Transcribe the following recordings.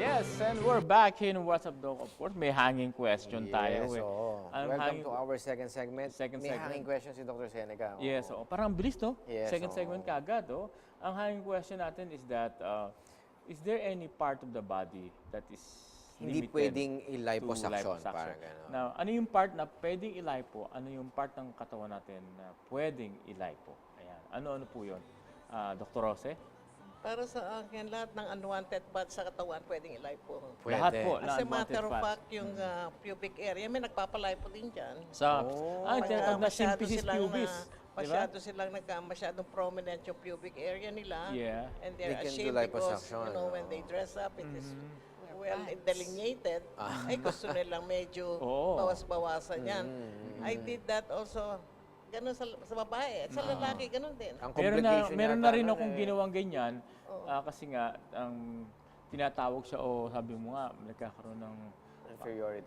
Yes, and we're back in What's Up, Doc. Of course, may hanging question tayo. Yes, oo. Welcome to our second segment. May hanging question si Dr. Seneca. Yes, parang bilis, no? Yes, Second segment kaagad, oh. Ang hanging question natin is that, is there any part of the body that is hindi limited pwedeng to i-liposuction? Parang gano'n. Now, ano yung part na pwedeng i-lipo? Ano yung part ng katawan natin na pwedeng i-lipo? Ayan. Ano-ano po yun? Dr. Rose? Para sa akin, lahat ng unwanted fat sa katawan pwedeng i-lipo. Pwede. Lahat po. As a unwanted matter of fats. fact, yung pubic area, may nagpapalipo din dyan. Sa, Pagka tinatawag na masyado symphysis silang pubis. masyado silang masyadong prominent yung pubic area nila. Yeah. And they're They can do ashamed because, liposuction, when they dress up, it is well delineated. Ay gusto nilang medyo Oo. bawas-bawasan yan. I did that also. Ganun sa babae. At sa lalaki, ganun din. Ang Meron na yata rin nun akong ginawang ganyan kasi nga ang tinatawag siya sabi mo nga nagkakaroon ng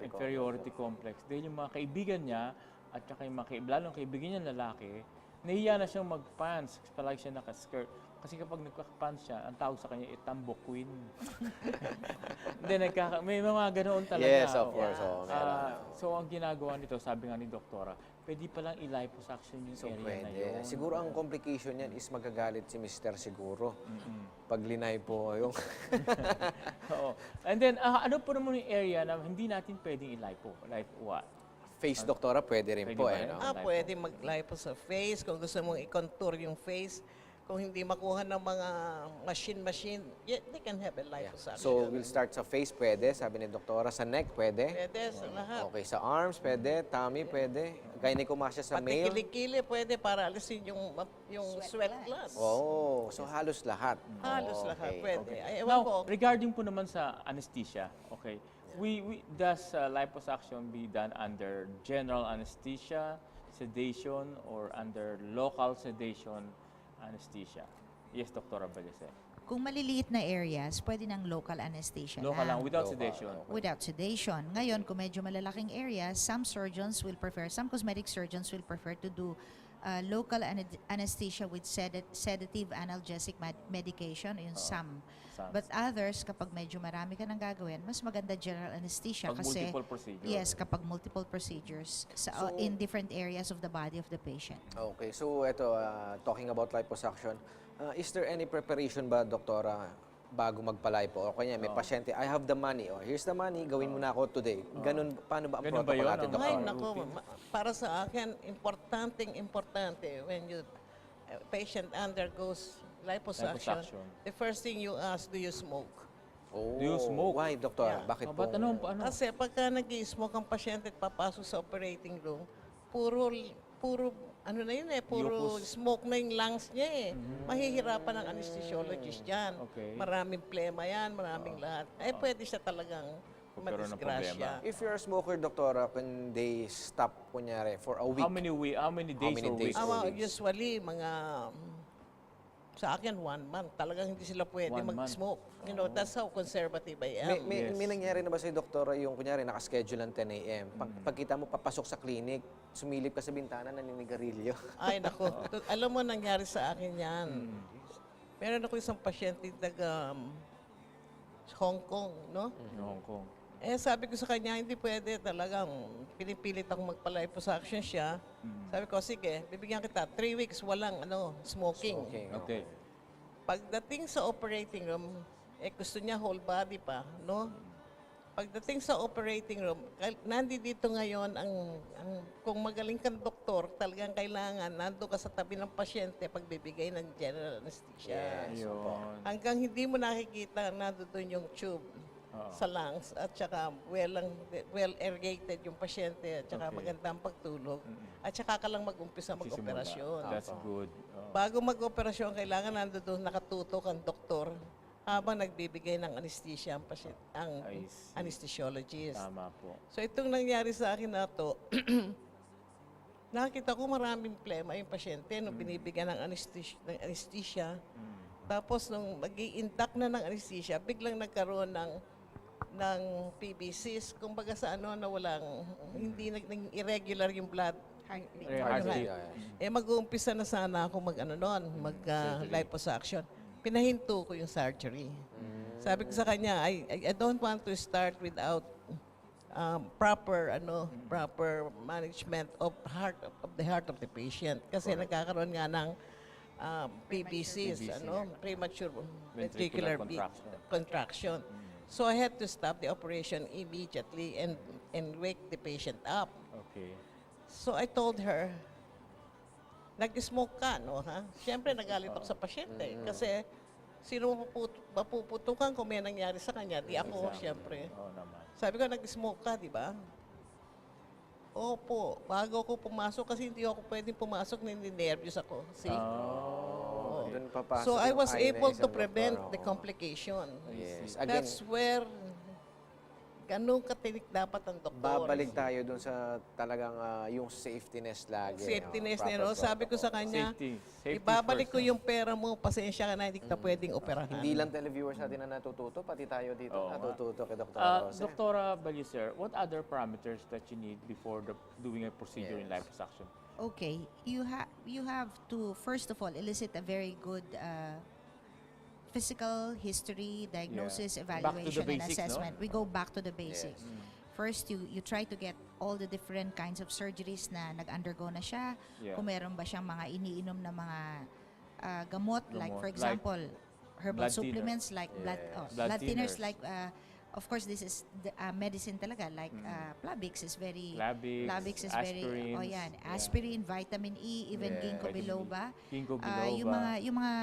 inferiority complex. Dahil yung mga kaibigan niya at saka yung lalong kaibigan niya lalaki, nahiya na siyang mag-pants palagi siya naka-skirt. Kasi kapag nagka-pants siya, ang tawag sa kanya tambok queen. Then may mga ganoon talaga. Yes, of course. So ang ginagawa nito, sabi nga ni Doktora, pwede palang i-liposuction yung area na yun. Siguro ang complication yan is magagalit si Mr. siguro. Pag linay po yung... Oo. And then, ano po naman yung area na hindi natin pwedeng i-lipo? Like what? Face, doktora, pwede rin Pwede po. ba Eh, yan? no? Pwede mag-lipo sa face. Kung gusto mong i-contour yung face, kung hindi makuha ng mga machine, they can have a liposuction. So, we'll start sa face, pwede. Sabi ni doktora, sa neck, pwede. Pwede sa lahat. Okay, sa arms, pwede. Tummy, pwede. Gynecomastia sa Pati male. kilikili pwede para alisin yung sweat glands. Oh, so halos lahat. Halos lahat pwede. Ay, ewan Now, ko. regarding po naman sa anesthesia, okay, does liposuction be done under general anesthesia, sedation, or under local sedation anesthesia? Yes, Dr. Abalese. Kung maliliit na areas, pwede ng local anesthesia Local lang, lang. without sedation. Without sedation. Ngayon, kung medyo malalaking areas, some cosmetic surgeons will prefer to do local anesthesia with sedative analgesic medication, yung some. But others, kapag medyo marami ka nang gagawin, mas maganda general anesthesia Pag kasi multiple procedure. yes, kapag multiple procedures in different areas of the body of the patient. Okay, so ito, talking about liposuction, is there any preparation ba, doktora, bago magpa-lipo? O kanya, may pasyente, I have the money. Oh, here's the money, gawin mo na ako today. Ganun, paano ba ang Ganun ba protocol yun? natin, Ay, doktora? nako, para sa akin, importante when you patient undergoes liposuction, the first thing you ask, do you smoke? Oh, Do you smoke? why, doktora? Yeah. Bakit po? Ba't ano? Kasi pagka nag-i-smoke ang pasyente at papasok sa operating room, puro ano na yun puro smoke na yung lungs niya Mahihirapan ang anesthesiologist yan. Okay. Maraming plema yan, maraming lahat. Pwede siya talagang Magkaroon ng madisgrasya. If you're a smoker, doktora, can they stop, kunyari, for a week? How many days or weeks? Usually, mga sa akin, 1 month. Talagang hindi sila pwede 1 month. mag-smoke. You know, that's how conservative I am. May nangyari na ba sa'yo, doktora, yung kunyari, nakaschedule ng 10 a.m. Pagkita mo, papasok sa clinic, sumilip ka sa bintana, naninigarilyo. Ay, nako. Alam mo, nangyari sa akin yan. Meron ako isang pasyente taga Hong Kong, no? Hong Kong. Sabi ko sa kanya, hindi pwede talagang pinipilit akong magpa-liposuction siya. Sabi ko, sige, bibigyan kita 3 weeks walang smoking. Okay. Pagdating sa operating room, gusto niya whole body pa, no? Pagdating sa operating room, nandito ngayon kung magaling kang doktor, talagang kailangan nando ka sa tabi ng pasyente pagbibigay ng general anesthesia. Yun. Hanggang hindi mo nakikita nando doon yung tube sa lungs at saka well irrigated yung pasyente at saka maganda ang pagtulog at saka ka lang mag-umpisa mag-operasyon. That's good. Bago mag-operasyon, kailangan nando doon nakatutok ang doktor habang nagbibigay ng anesthesia ang anesthesiologist. Tama po. So itong nangyari sa akin na to, nakita ko maraming plema yung pasyente nung binibigyan ng anesthesia. Tapos nung mag-i-induct na ng anesthesia, biglang nagkaroon ng PBCs, kumbaga sa na walang, hindi naging irregular yung blood. Heartbeat. Mag-uumpisa na sana ako mag-liposuction. pinahinto ko yung surgery. Sabi ko sa kanya, I don't want to start without proper management of the heart of the patient. Kasi nagkakaroon nga ng PVCs, premature ventricular contraction. So I had to stop the operation immediately and wake the patient up. Okay. So I told her, nag-smoke ka, no, ha? Siyempre, nagalit ako sa pasyente. Kasi, sino mapuputukan kung may nangyari sa kanya? Di ako, siyempre. Oo naman. Sabi ko, nag-smoke ka, di ba? Opo, bago ako pumasok, kasi hindi ako pwedeng pumasok, nervous ako. See? Doon papasok So, I yung was eye na able to isang prevent doktor, the complication. Yes. Again, That's where, ganun katinik dapat ang doktor. babalik tayo doon sa talagang yung safetyness lagi. Safetyness proper niya, no? Sabi ko sa protocol. kanya, Safety ibabalik first, ko yung pera mo, pasensya ka na, hindi kita pwedeng operahan. Hindi lang televiewers natin na natututo, pati tayo dito Oo nga. natututo kay Dr. Jose. Doktora Balicer, what other parameters that you need before doing a procedure in Yes. liposuction? Okay, you have to first of all elicit a very good physical history, diagnosis, Yeah. Back to the evaluation, and basics, no? assessment. We go back to the basics. Yes. First, you try to get all the different kinds of surgeries na nag-undergo na siya. Yeah. Kung meron ba siyang mga iniinom na mga gamot, like for Gamot, example, herbal blood supplements like blood Blood thinners, thinners. like of course this is the, medicine talaga, like Plavix is very Plavix, is very aspirins, yan, yeah. aspirin, vitamin E, even Yeah. ginkgo Vitamin E. biloba. Ginkgo biloba. Yung mga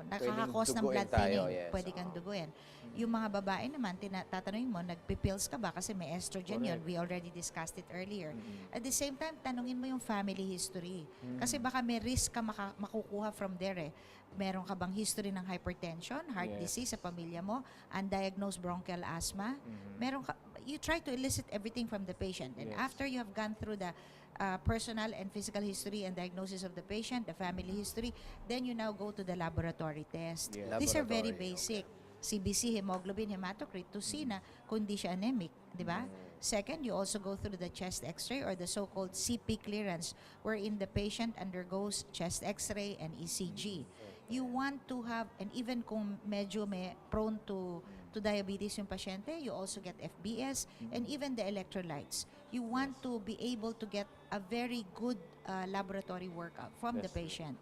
nakakakos ng duguin blood tayo, thinning, yes. pwede kang duguin. Yung mga babae naman, tatanungin mo, nagpipills ka ba? Kasi may estrogen yun. Correct. We already discussed it earlier. At the same time, tanungin mo yung family history. Kasi baka may risk ka makukuha from there eh. Meron ka bang history ng hypertension, heart Yes. disease sa pamilya mo, undiagnosed bronchial asthma? Meron ka, you try to elicit everything from the patient. And Yes. after you have gone through the personal and physical history and diagnosis of the patient, the family history, then you now go to the laboratory test. Yes. These are very Laboratory, basic. CBC, hemoglobin, hematocrit to see na kung di siya anemic, di ba? Second, you also go through the chest x-ray or the so-called CP clearance wherein the patient undergoes chest x-ray and ECG. You want to have, and even kung medyo may prone to diabetes yung pasyente, you also get FBS and even the electrolytes. You want to be able to get a very good laboratory workup from the That's true. patient.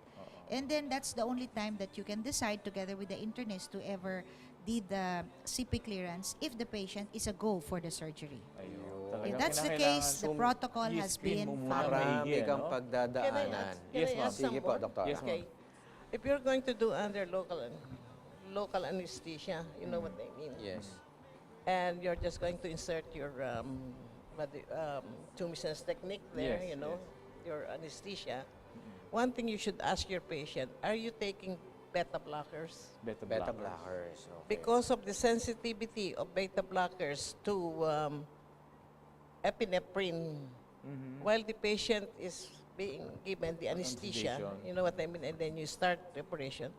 And then that's the only time that you can decide together with the internist to ever did the CP clearance if the patient is a go for the surgery. Ayun. If Talagang that's the kinakailangan case, the protocol has i-screen been mo muna followed. Marami maigi, kang no? pagdadaanan. Yes, ma'am. Sige po, Doktora. Yes, ma'am. Okay. If you're going to do under local anesthesia, you know what I mean? Yes. And you're just going to insert your Toumson's technique there, Yes, you know, your anesthesia. One thing you should ask your patient, are you taking beta blockers? Beta Beta blockers. blockers. Okay. Because of the sensitivity of beta blockers to epinephrine, while the patient is being given the anesthesia, Sedation. you know what I mean, and then you start the operation,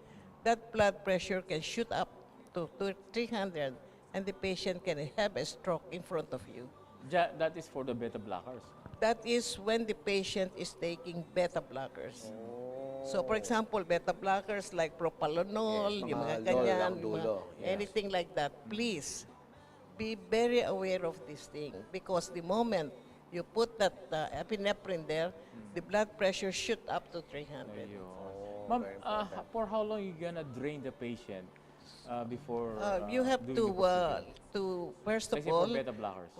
that blood pressure can shoot up to 300 and the patient can have a stroke in front of you. That is for the beta blockers. That is when the patient is taking beta blockers. So, for example, beta blockers like propanolol, Yes, yung mga mga ganyan, lol ng dulo. Yes. anything like that, please be very aware of this thing because the moment you put that epinephrine there, the blood pressure shoot up to 300. Ayun. Oh, Ma'am, very important. for how long you gonna drain the patient before You have doing the procedure? to first of Let's say all, for beta blockers.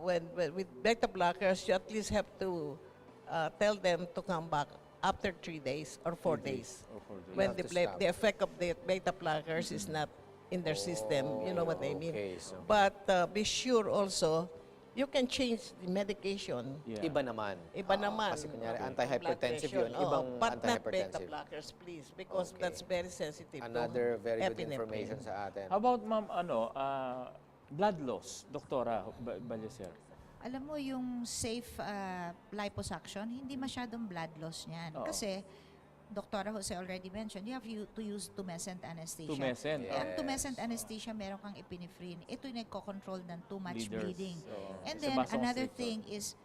when with beta blockers, you at least have to tell them to come back after 3 days or 4 days. Or 4 days. When have the, to stop. the effect of the beta blockers is not in their system, you know what I mean. Okay, so But be sure also, you can change the medication. Yeah. iba naman. Iba naman. Kasi kunyari, Okay. anti-hypertensive Blood yun, pressure, ibang but not beta anti-hypertensive. blockers, please, because Okay. that's very sensitive to Another very good epinephrine. information sa atin. How about ma'am, blood loss, Doktora Balicer? Alam mo, yung safe liposuction, hindi masyadong blood loss niyan. Oo. Kasi, Dr. Jose already mentioned, you have to use tumescent anesthesia. Tumescent. Eh, ang Yes. tumescent anesthesia, meron kang epinephrine. Ito yung nagko-control ng too much Bleeders. bleeding. Oo. And Sa then, another vasoconstrictor. thing is,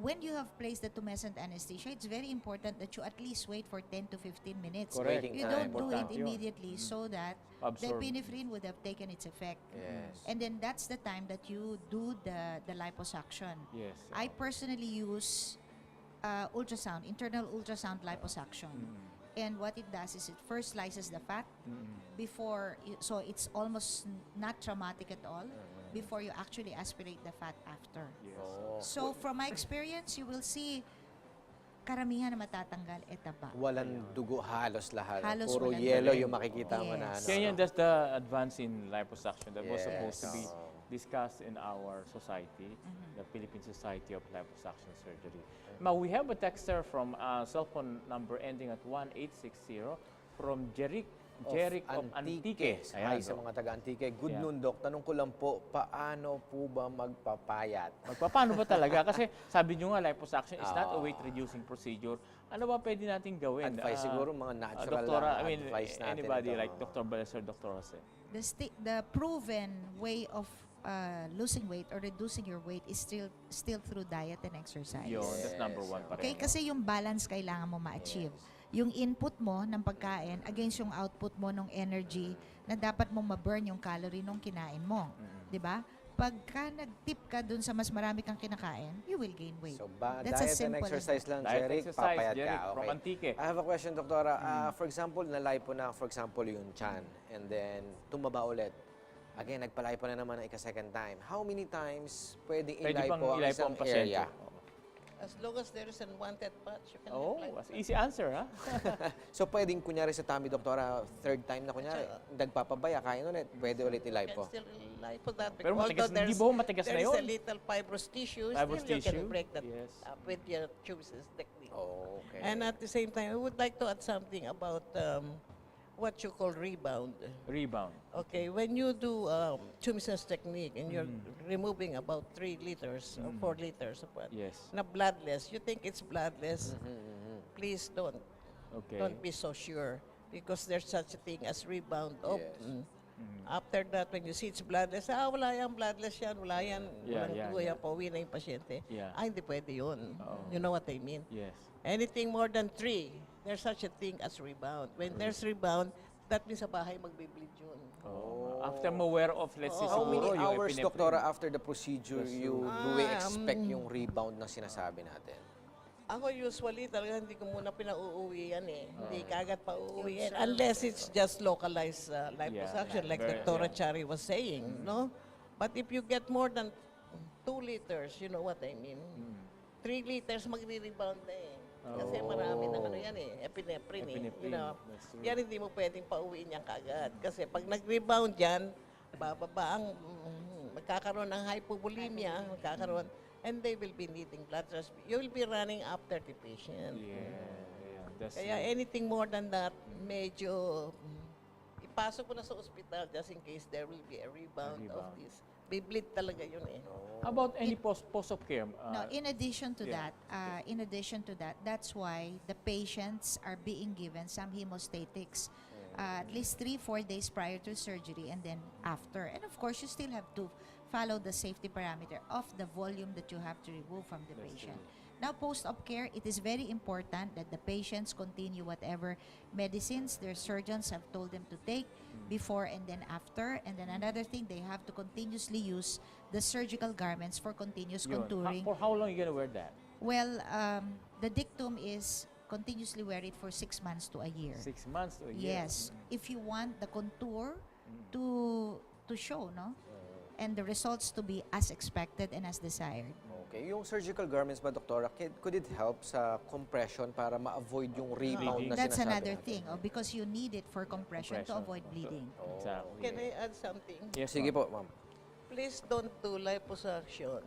when you have placed the tumescent anesthesia, it's very important that you at least wait for 10 to 15 minutes. Correct. Waiting You time. don't do it Importante yun. immediately so that the Absorb. epinephrine would have taken its effect. Yes. And then that's the time that you do the liposuction. Yes. I personally use ultrasound, internal ultrasound liposuction. And what it does is it first slices the fat before, so it's almost not traumatic at all before you actually aspirate the fat after. Yes. Oh. So from my experience, you will see karamihan na matatanggal taba. Walang dugo halos lahat. Halos Puro walang yellow dugo. yung makikita mo na. Yes. ano, Kaya no? yan, that's the advance in liposuction that was Yes. supposed to be Oo. discussed in our society, the Philippine Society of Liposuction Surgery. Now, we have a texter from cell phone number ending at 1860 from Jeric of Antique. Hi Ayan, sa Doc. mga taga-Antique. Good Yeah. noon, Doc. Tanong ko lang po, paano po ba magpapayat? Paano ba talaga? Kasi sabi nyo nga, liposuction is not a Ah. weight-reducing procedure. Ano ba pwede natin gawin? Advice siguro, mga natural Doktora, lang I mean, advice natin anybody ito. like Dr. Balesor, Dr. Jose. The proven way of losing weight or reducing your weight is still through diet and exercise. Yun, that's number one pa rin. Okay, kasi yung balance kailangan mo ma-achieve. Yung input mo ng pagkain against yung output mo ng energy na dapat mong ma-burn yung calorie nung kinain mo. 'Di ba? Pagka nag-tip ka dun sa mas marami kang kinakain, you will gain weight. So, That's as diet and simple as exercise lang, Diet, Jeric, exercise, papayat Jeric, ka. from Okay. Antique. I have a question, Doktora. For example, nalipo na, for example, yung chan, and then tumaba ulit. Again, nagpalipo na naman ng ika-second time. How many times pwedeng Pwede pang ilipo ang ilipo isang ang pasyente. area? As long as there is unwanted parts, you can Oh, apply. that's easy answer, ha? So, pwedeng kunyari sa tummy, Doktora, third time na kunyari, nagpapabaya, kain ulit, pwede ulit You can ilipo. still lipo that. Pero matigas, hindi ba matigas na there is yun? a little fibrous tissue, Fibrous still you tissue? can break that Yes. up with your choices technique. Oh, okay. And at the same time, I would like to add something about what you call rebound. Rebound. Okay, when you do Chumison's technique and you're removing about 3 liters or 4 liters of what, Yes. na bloodless, you think it's bloodless, please don't. Okay. Don't be so sure because there's such a thing as rebound of. Yes. After that, when you see it's bloodless, wala yan, bloodless yan, wala yan, Yeah, walang yeah, dugo yan, yeah. pauwi na yung pasyente. Yeah. Hindi pwede yun. Oo. You know what I mean? Yes. Anything more than 3, there's such a thing as rebound. When there's rebound, that means sa bahay magbe-bleed yun. Oh. After mo wear off, let's say How many siguro yung hours, epinephrine. Doktora, after the procedure, you do we expect Um, yung rebound na sinasabi natin? Ako usually talaga hindi ko muna pinauuwi yan eh. Hindi kagad pa uuwi yan. Unless it's just localized liposuction like very- Dr. yeah. Chari was saying, no? But if you get more than 2 liters, you know what I mean? 3 liters magre-rebound na eh. Kasi marami ng ano yan eh, epinephrine eh. You Epinephrine, know? that's true. Yan hindi mo pwedeng pauwiin yan kagad. Kasi pag nag-rebound yan, bababa ang magkakaroon ng hypovolemia, magkakaroon, and they will be needing blood transfusion. You will be running after the patient. Yeah. That's Kaya anything more than that, medyo ipasok ko na sa ospital just in case there will be a rebound of rebound. this. Bibleed talaga yun eh. How about any post-op care? No, in addition to yeah. that, that's why the patients are being given some hemostatics at least 3-4 days prior to surgery and then after. And of course, you still have to follow the safety parameter of the volume that you have to remove from the patient. Now, post-op care, it is very important that the patients continue whatever medicines their surgeons have told them to take before and then after. And then another thing, they have to continuously use the surgical garments for continuous Yun. contouring. For how long you gonna wear that? Well, the dictum is continuously wear it for 6 months to a year. 6 months to a year. Yes, if you want the contour to show, no, and the results to be as expected and as desired. Okay, yung surgical garments ba, Doktora, could it help sa compression para ma-avoid yung rebound na That's sinasabi another natin? thing, because you need it for compression to avoid bleeding. Exactly. Can I add something? Yes, Sige ma'am. po, ma'am. Please don't do liposuction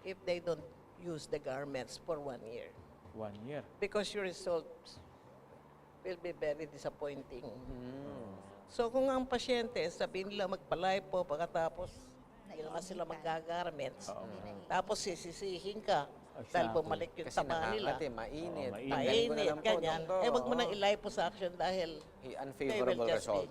if they don't use the garments for 1 year. 1 year. Because your results will be very disappointing. So kung ang pasyente, sabihin nila magpa-lipo pagkatapos hindi naman sila maggagarments, tapos sisisihin ka dahil Exactly. bumalik yung Kasi taba nila. nakakati, mainit. mainit. Tanggalin ko na Mainit, lang po, ganyan. Doktor. Eh, wag mo nang i-liposuction dahil Unfavorable they will just result.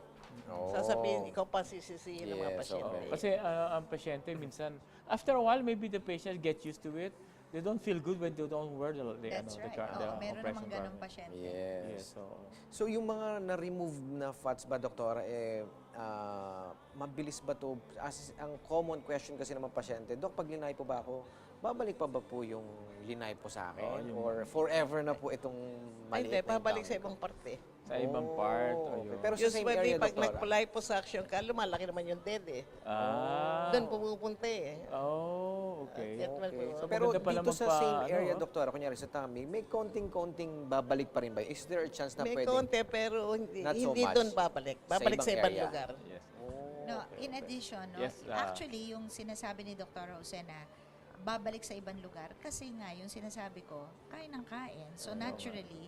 sasabihin, ikaw pa sisisihin ng mga Yes, pasyente. okay. Kasi ang pasyente minsan, after a while, maybe the patient gets used to it. they don't feel good when they don't wear That's right. Meron namang ganong pasyente. Yes. so, So yung mga na-remove na fats ba, doktora, mabilis ba to? As ang common question kasi naman pasyente, Dok, pag linay po ba ako, babalik pa ba po yung linay po sa akin? Or forever na po itong Ay, maliit hindi, na pabalik sa implante? ibang parte. sa ibang part. Okay. ayun. Pero sa same Usually, area, pag doktora? nagpa-liposuction ka, lumalaki naman yung dead eh. Ah. Doon pumupunta eh. Oh, okay. Kaya naman po. So, Pero maganda pala dito sa magpa- same area, ano, doktora, kunyari sa tummy, may konting-konting babalik pa rin ba? Is there a chance na May pwede? konti pero hindi, Not so hindi much. doon babalik. Babalik Sa sa ibang ibang area. lugar. Yes. No, in addition, no, Yes, actually, yung sinasabi ni Dr. Jose na babalik sa ibang lugar, kasi nga, yung sinasabi ko, kain ng kain. So, naturally,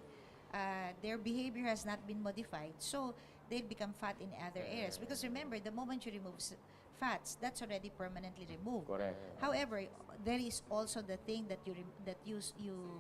their behavior has not been modified. So, they'll become fat in other areas. Because remember, the moment you remove fats, that's already permanently removed. Correct. However, there is also the thing that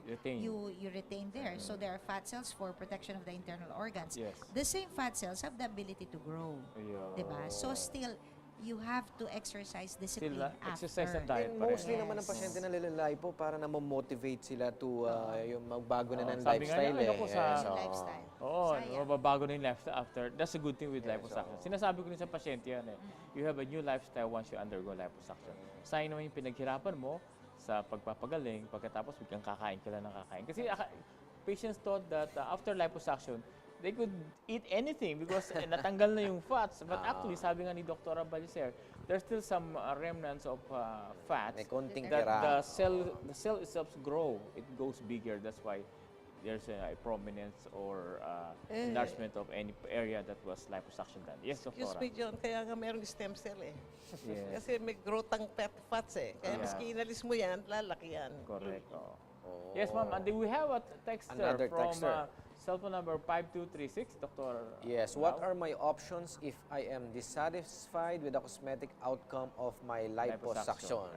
Retain. you retain there. So there are fat cells for protection of the internal organs. Yes. The same fat cells have the ability to grow. Ayun. Diba? So still, you have to exercise discipline Still, exercise after. and diet And pa rin. mostly Yes. naman ng pasyente na lilalay po para na motivate sila to yung magbago na ng Sabi nga lifestyle. namin ako sa- Yes, Yung oo. lifestyle. Oo, Sayang. mababago na yung lifestyle after. That's a good thing with Yes, liposuction. oo. Sinasabi ko rin sa pasyente yan eh. You have a new lifestyle once you undergo liposuction. Sayang naman yung pinaghirapan mo sa pagpapagaling, pagkatapos biglang kakain ka lang ng kakain. Kasi patients thought that after liposuction, they could eat anything because natanggal na yung fats. But actually, sabi nga ni Dr. Balicer, there's still some remnants of fats May konting that tira. the cell itself grow. It goes bigger. That's why there's a prominence or enlargement of any area that was liposuction done. Yes, Excuse Dr. me, John, kaya nga merong stem cell eh. Yes, Kasi may growth ang fats eh. Kaya Yeah. maski inalis mo yan, lalaki yan. correct. Oo. Oo. Yes, ma'am. And then we have a texter Another from texter. cell phone number 5236, Dr. Yes, what are my options if I am dissatisfied with the cosmetic outcome of my liposuction? Liposuction.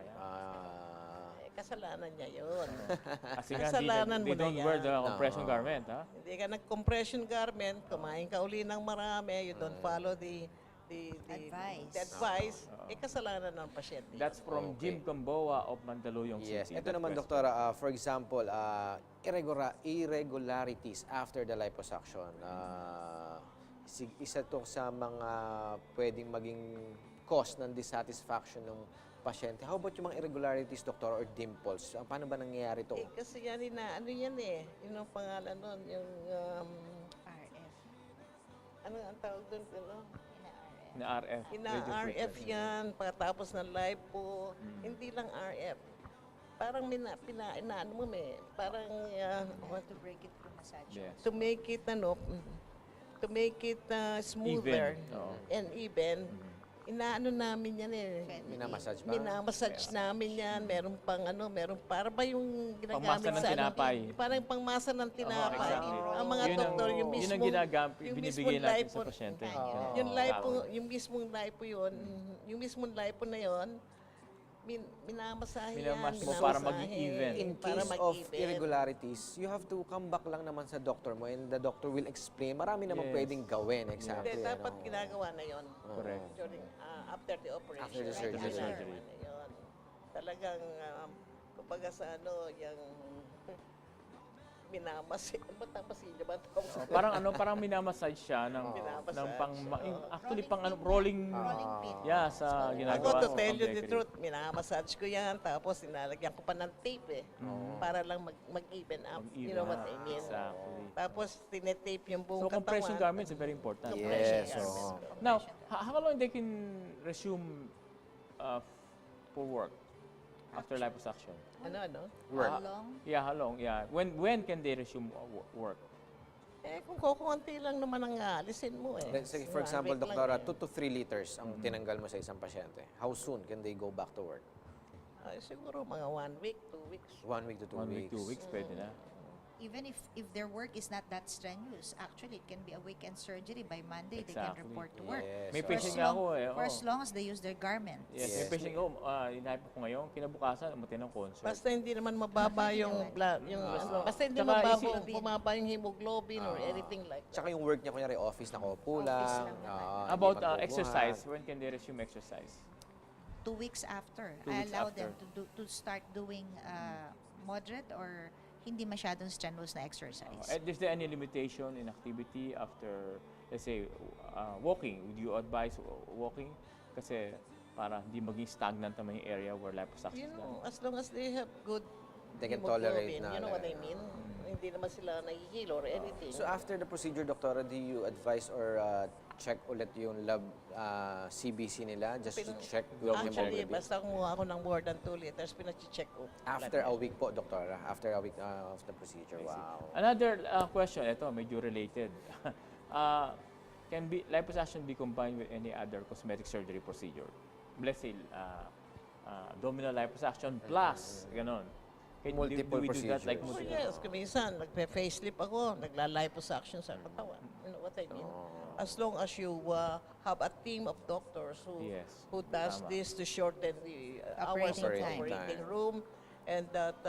Eh, kasalanan niya yun. Kasi nga, Kasalanan they mo na don't wear yan. the compression garment, ha? Hindi ka nag-compression garment, kumain ka uli ng marami, you don't follow the Advice. the advice, eh kasalanan ng pasyente. That's from Okay. Jim Gamboa of Mandaluyong Yes. City. Ito That naman, question. doktora, for example, irregularities after the liposuction. Isa to sa mga pwedeng maging cause ng dissatisfaction ng pasyente. How about yung mga irregularities, doktor, or dimples? Paano ba nangyayari to? Eh, kasi yan, ano yan eh, yun ang pangalan nun, yung, RF. ano ang tawag dun, ano? Na RF. Ina-RF yan, pagkatapos ng lipo, hindi lang RF. Parang inaano mo parang To break it through massage. Yes. to make it smoother Even. Oo. and even. Inaano namin yan eh. Minamassage ba? Minamassage namin yan. Meron pang para ba yung ginagamit Pangmasa ng sa tinapay. Parang pangmasa ng tinapay. exactly. Ang mga Yun doktor, ang- yung yun mismong, ang yung binibigay mismong natin lipo, sa pasyente. yung Oo. lipo, yung mismong lipo yun, yung mismong lipo na yun, minamasahe yan. Minamass mo para maging minamasahe, even. In para case of mag-even. irregularities, you have to come back lang naman sa doctor mo and the doctor will explain. Marami naman Yes. pwedeng gawin. Exactly. Hindi, dapat ano. ginagawa na yon. Correct. During, after the operation. After the surgery. Ginagawa na yun. Talagang, kumbaga sa yung minamasilyo ba tawag sa Parang parang minamassage siya ng Minamassage. actually rolling Rolling pin. yeah sa Ako, ginagawa to sa tell you the pang-bakery. truth, minamassage ko yan, tapos inalagyan ko pa ng tape para lang mag-even up. You know what I mean? Exactly. Tapos tinetape yung buong So compression katawan. garments are very important. Yes. Compression oo. garments. Now, how long they can resume for work after liposuction? Ano? How long? Yeah, how long? Yeah. When can they resume work? Eh, kung kukunti lang naman ang alisin mo eh. Let's say, for 1 example, week lang doktora, eh. 2 to 3 liters ang tinanggal mo sa isang pasyente. How soon can they go back to work? Ay, siguro mga 1 week, 2 weeks. 1 week to 2 1 week, weeks. 2 weeks, pwede na. Even if their work is not that strenuous, actually it can be a weekend surgery. By Monday, they can Exactly. report to work. Yes. May oo. patient nga ako eh. For oo. as long as they use their garments. Yes, Yes. may patient ko, inahype ko ngayon, kinabukasan, umutin ng concert. Basta hindi naman mababa yung blood, basta hindi Tsaka bumaba yung hemoglobin or anything like that. Tsaka yung work niya, kunyari, office na kaupo Office lang. lang naman. hindi About magbubuhat. exercise, when can they resume exercise? 2 weeks after, 2 I weeks allow after. them to start doing moderate or hindi masyadong strenuous na exercise. And is there any limitation in activity after, let's say, walking? Would you advise walking? Kasi para hindi maging stagnant naman yung area where liposuction You is know, done. as long as they have good They can tolerate hemoglobin, na. you know what I mean? Hindi naman sila nahihilo or anything. So after the procedure, Doktora, do you advise or check ulit yung lab CBC nila just to check yung Actually, hemoglobin? basta kumuha ako ng more than 2 liters, pinachi-check ko. After a week po, Doktora. After a week of the procedure. Wow. Another question, ito medyo related. Can liposuction be combined with any other cosmetic surgery procedure? Let's say, abdominal liposuction plus, ganon. Multiple do we do that like procedures. Oh multiple? yes, kuminsan, nagpe-facelift ako, nagla-liposuction sa katawan. You know what I mean? As long as you have a team of doctors Yes, who does tama. this to shorten the hours of Operating time. operating room and that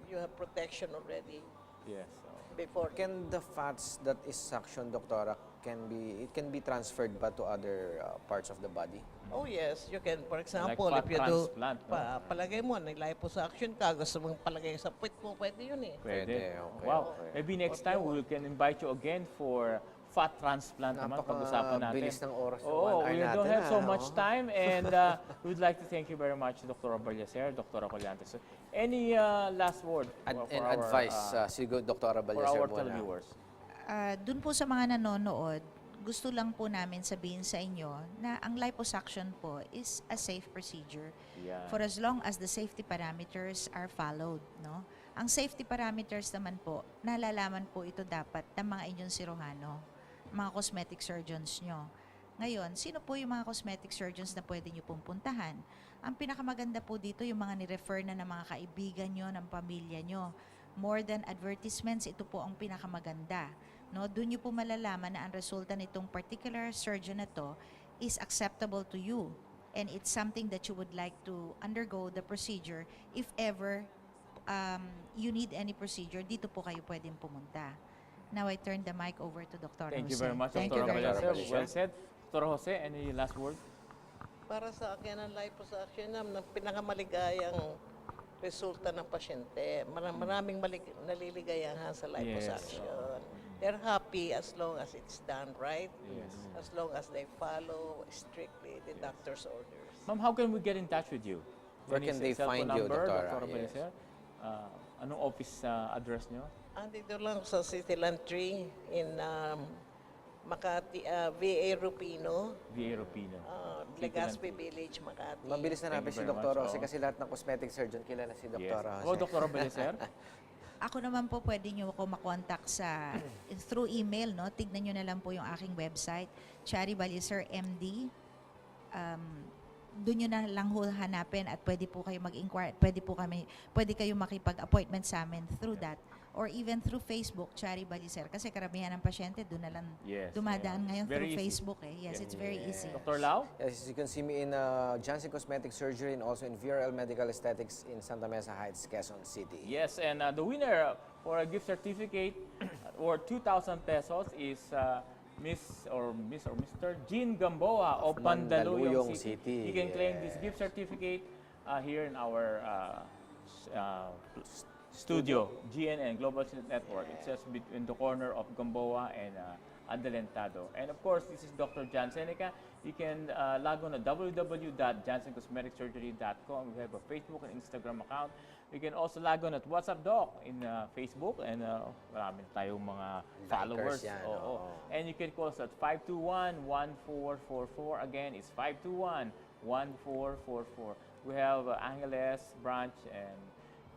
you have protection already Yes. before. Can the fats that is suction, Doktora, it can be transferred ba to other parts of the body? Oh yes, you can. For example, fat if you do, transplant, no? palagay mo, nag-liposuction ka, gusto mong palagay sa puwit mo, pwede yun eh. Pwede. okay, Wow. okay. Maybe next time we can invite you again for fat transplant naman. Pag-usapan natin. Bilis ng oras ng Oo, 1 hour we natin. don't have so ah, much oh. time and we would like to thank you very much, Dr. Abalyacer, Dr. Colliantes. So, any last word for And our, advice, siguro, Doktora for Balyacer our muna. televiewers? Dun po sa mga nanonood, gusto lang po namin sabihin sa inyo na ang liposuction po is a safe procedure Yeah. for as long as the safety parameters are followed, no? Ang safety parameters naman po, nalalaman po ito dapat ng mga inyong sirohano, mga cosmetic surgeons nyo. Ngayon, sino po yung mga cosmetic surgeons na pwede nyo pong puntahan? Ang pinakamaganda po dito, yung mga ni-refer na ng mga kaibigan nyo, ng pamilya nyo. More than advertisements, ito po ang pinakamaganda. No, doon niyo po malalaman na ang resulta nitong particular surgeon na to is acceptable to you and it's something that you would like to undergo the procedure. If ever you need any procedure, dito po kayo pwedeng pumunta. Now I turn the mic over to Dr. Thank you Jose. very much, Thank Dr. you very Abalyacer. much. Well said. Dr. Jose, any last word? Para sa akin, ang liposuction na pinakamaligayang resulta ng pasyente. Maraming naliligayahan sa liposuction. They're happy as long as it's done right, Yes. as long as they follow strictly the doctor's orders. Ma'am, how can we get in touch with you? Where Any can they cellphone find you, number, Dr. Dr. Abalyacer? Anong office address nyo? Andito lang sa City Land 3 in Makati, VA Rupino, VA Rupino. Legazpi Village, Makati. Mabilis na namin Thank you si very Dr. much, Jose oo. kasi lahat ng cosmetic surgeon kilala si Yes. Dr. Jose. Oh, Dr. Abalyacer? Ako naman po pwede nyo ako makontak sa through email, no? Tignan nyo na lang po yung aking website, Chari Balyacer MD. Doon nyo na lang ho hanapin at pwede po kayo mag-inquire, pwede kayo makipag-appointment sa amin through that or even through Facebook, Chari Balyacer. Kasi karamihan ng pasyente doon na lang Yes. dumadaan ngayon Very through easy. Facebook. Yes, it's very easy. Dr. Lau? Yes, you can see me in Janssen Cosmetic Surgery and also in VRL Medical Aesthetics in Santa Mesa Heights, Quezon City. Yes, and the winner for a gift certificate or 2,000 pesos is Miss or Mr. Jean Gamboa of Mandaluyong Mandaluyong City. City, You can claim this yes. gift certificate here in our studio, GNN, Global Student Network. It's just between the corner of Gamboa and Adelantado. And of course, this is Dr. Jan Seneca. You can log on to www.janssencosmeticsurgery.com. We have a Facebook and Instagram account. You can also log on at WhatsApp Doc in Facebook and marami tayong mga followers. yan, Oo. oo. And you can call us at 521-1444. Again, it's 521-1444. We have Angeles branch and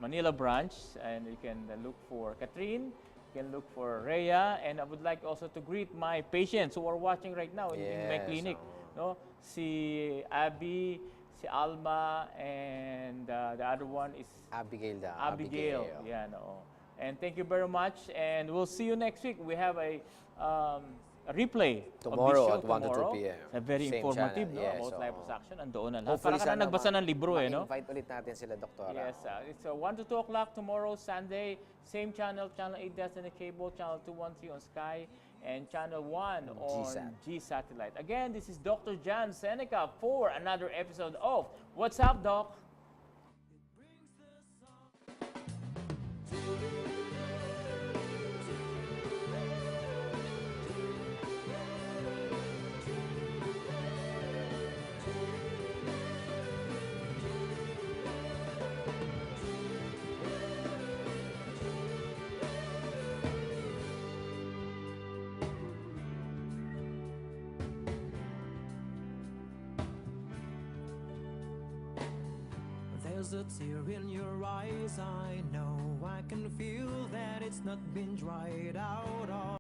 Manila branch, and you can look for Catherine, you can look for Rhea, and I would like also to greet my patients who are watching right now in my Yes, clinic. No? Si Abby, si Alma, and the other one is Abigail da. Abigail. Yan, oo. And thank you very much, and we'll see you next week. We have a replay Tomorrow of this show at 1 to 2 tomorrow. p.m. Very Same informative, channel. no? Yes, About oo. liposuction. Andoon na lahat. Hopefully, Para ka na sana nagbasa ng libro, eh, no? ma-invite ulit natin sila, Doktora. Yes, it's 1 to 2 o'clock tomorrow, Sunday. Same channel, Channel 8 Destiny Cable, Channel 213 on Sky, and Channel 1 on GSAT. G Satellite. Again, this is Dr. Jan Seneca for another episode of What's Up, Doc? There's a tear in your eyes, I know. I can feel that it's not been dried out.